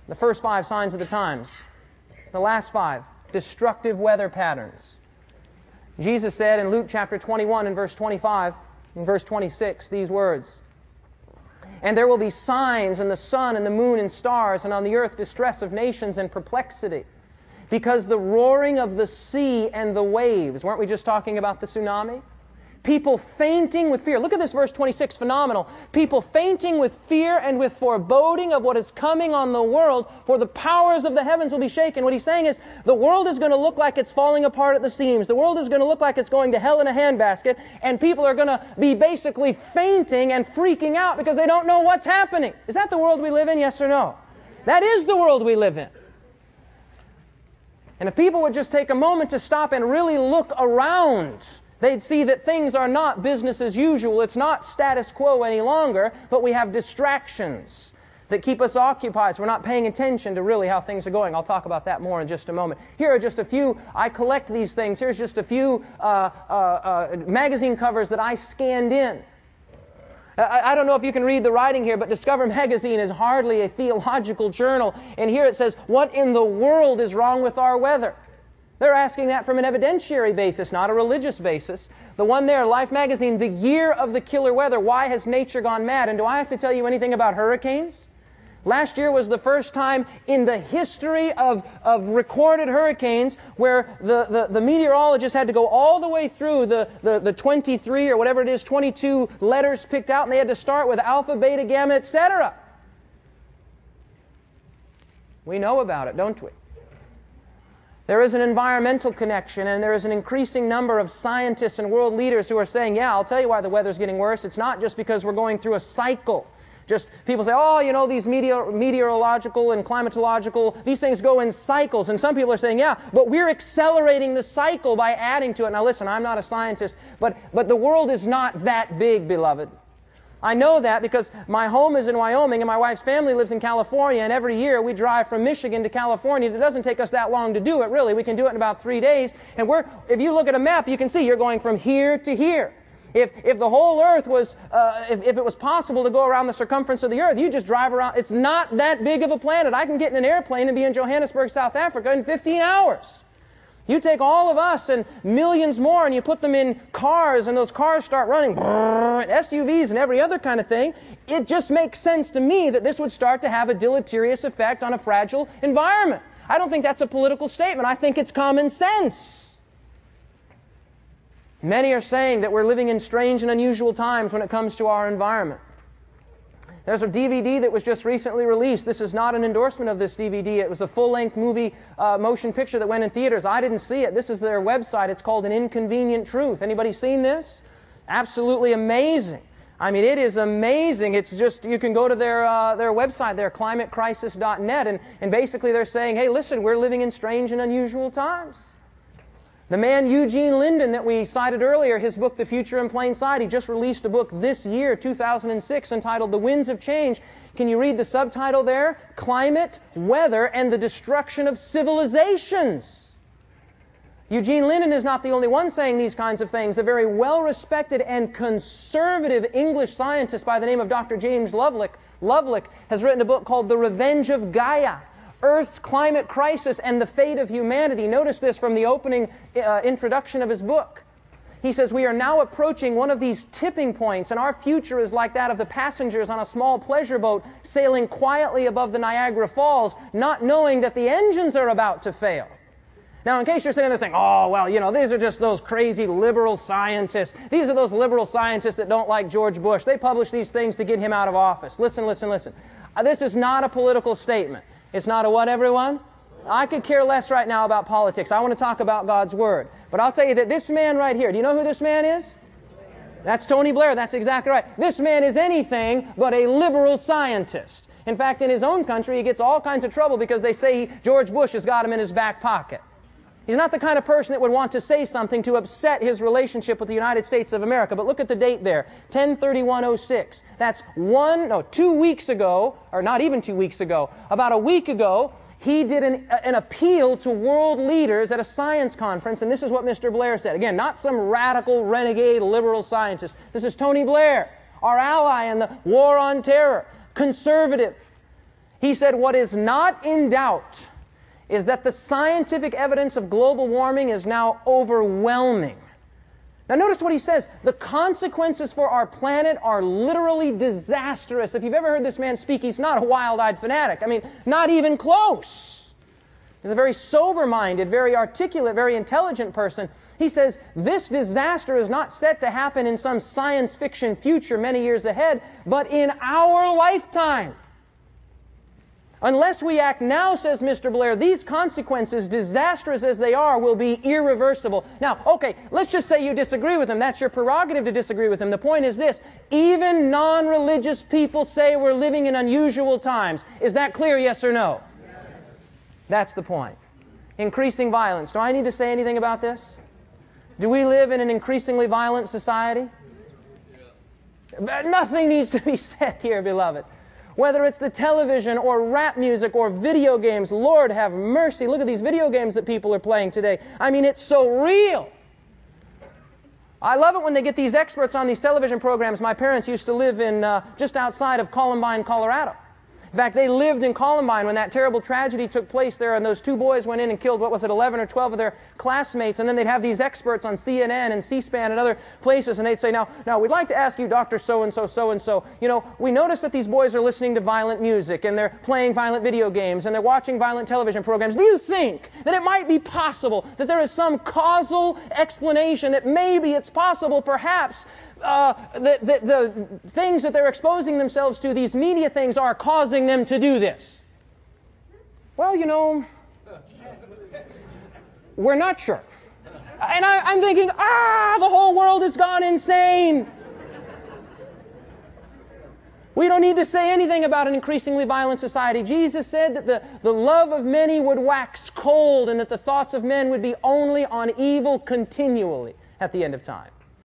The first 5 signs of the times. The last 5, destructive weather patterns. Jesus said in Luke chapter 21 and verse 25, and verse 26, these words, "And there will be signs in the sun and the moon and stars, and on the earth distress of nations and perplexity, because the roaring of the sea and the waves." Weren't we just talking about the tsunami? People fainting with fear. Look at this verse 26, phenomenal. People fainting with fear and with foreboding of what is coming on the world, for the powers of the heavens will be shaken. What he's saying is, the world is going to look like it's falling apart at the seams. The world is going to look like it's going to hell in a handbasket, and people are going to be basically fainting and freaking out because they don't know what's happening. Is that the world we live in, yes or no? That is the world we live in. And if people would just take a moment to stop and really look around, they'd see that things are not business as usual. It's not status quo any longer, but we have distractions that keep us occupied, so we're not paying attention to really how things are going. I'll talk about that more in just a moment. Here are just a few, I collect these things. Here's just a few magazine covers that I scanned in. I don't know if you can read the writing here, but Discover Magazine is hardly a theological journal. And here it says, "What in the world is wrong with our weather?" They're asking that from an evidentiary basis, not a religious basis. The one there, Life Magazine, "The Year of the Killer Weather. Why has nature gone mad?" And do I have to tell you anything about hurricanes? Last year was the first time in the history of recorded hurricanes where the meteorologists had to go all the way through the 23 or whatever it is, 22 letters picked out, and they had to start with alpha, beta, gamma, etc. We know about it, don't we? There is an environmental connection, and there is an increasing number of scientists and world leaders who are saying, yeah, I'll tell you why the weather's getting worse. It's not just because we're going through a cycle. Just people say, oh, you know, these meteorological and climatological, these things go in cycles. And some people are saying, yeah, but we're accelerating the cycle by adding to it. Now listen, I'm not a scientist, but the world is not that big, beloved. I know that because my home is in Wyoming and my wife's family lives in California, and every year we drive from Michigan to California. It doesn't take us that long to do it, really. We can do it in about 3 days. And if you look at a map, you can see you're going from here to here. If the whole earth was, if it was possible to go around the circumference of the earth, you just drive around. It's not that big of a planet. I can get in an airplane and be in Johannesburg, South Africa in 15 hours. You take all of us and millions more and you put them in cars, and those cars start running, SUVs and every other kind of thing. It just makes sense to me that this would start to have a deleterious effect on a fragile environment. I don't think that's a political statement. I think it's common sense. Many are saying that we're living in strange and unusual times when it comes to our environment. There's a DVD that was just recently released. This is not an endorsement of this DVD. It was a full-length movie motion picture that went in theaters. I didn't see it. This is their website. It's called An Inconvenient Truth. Anybody seen this? Absolutely amazing. I mean, it is amazing. It's just, you can go to their website there, climatecrisis.net, and basically they're saying, hey, listen, we're living in strange and unusual times. The man Eugene Linden that we cited earlier, his book, The Future in Plain Sight, he just released a book this year, 2006, entitled The Winds of Change. Can you read the subtitle there? Climate, Weather, and the Destruction of Civilizations. Eugene Linden is not the only one saying these kinds of things. A very well-respected and conservative English scientist by the name of Dr. James Lovelock has written a book called The Revenge of Gaia, Earth's Climate Crisis and the Fate of Humanity. Notice this from the opening introduction of his book. He says, we are now approaching one of these tipping points, and our future is like that of the passengers on a small pleasure boat sailing quietly above the Niagara Falls, not knowing that the engines are about to fail. Now, in case you're sitting there saying, oh, well, you know, these are just those crazy liberal scientists. These are those liberal scientists that don't like George Bush. They publish these things to get him out of office. Listen, listen, listen. This is not a political statement. It's not a what, everyone? I could care less right now about politics. I want to talk about God's Word. But I'll tell you that this man right here, do you know who this man is? That's Tony Blair. That's exactly right. This man is anything but a liberal scientist. In fact, in his own country, he gets all kinds of trouble because they say George Bush has got him in his back pocket. He's not the kind of person that would want to say something to upset his relationship with the United States of America. But look at the date there, 10/31/06. That's 2 weeks ago, or not even 2 weeks ago, about a week ago, he did an appeal to world leaders at a science conference, and this is what Mr. Blair said. Again, not some radical, renegade, liberal scientist. This is Tony Blair, our ally in the war on terror, conservative. He said, what is not in doubt is that the scientific evidence of global warming is now overwhelming. Now notice what he says. The consequences for our planet are literally disastrous. If you've ever heard this man speak, he's not a wild-eyed fanatic. I mean, not even close. He's a very sober-minded, very articulate, very intelligent person. He says, this disaster is not set to happen in some science fiction future many years ahead, but in our lifetime. Unless we act now, says Mr. Blair, these consequences, disastrous as they are, will be irreversible. Now, okay, let's just say you disagree with him. That's your prerogative to disagree with him. The point is this. Even non-religious people say we're living in unusual times. Is that clear, yes or no? Yes. That's the point. Increasing violence. Do I need to say anything about this? Do we live in an increasingly violent society? Yeah. Nothing needs to be said here, beloved. Whether it's the television or rap music or video games, Lord have mercy. Look at these video games that people are playing today. I mean, it's so real. I love it when they get these experts on these television programs. My parents used to live in just outside of Columbine, Colorado. In fact, they lived in Columbine when that terrible tragedy took place there, and those two boys went in and killed, what was it, 11 or 12 of their classmates, and then they'd have these experts on CNN and C-SPAN and other places, and they'd say, now, we'd like to ask you, Dr. So-and-so, so-and-so, you know, we notice that these boys are listening to violent music, and they're playing violent video games, and they're watching violent television programs. Do you think that it might be possible that there is some causal explanation, that maybe it's possible, perhaps, the things that they're exposing themselves to, these media things, are causing them to do this? Well, you know, we're not sure. And I'm thinking, the whole world has gone insane. We don't need to say anything about an increasingly violent society. Jesus said that the love of many would wax cold and that the thoughts of men would be only on evil continually at the end of time.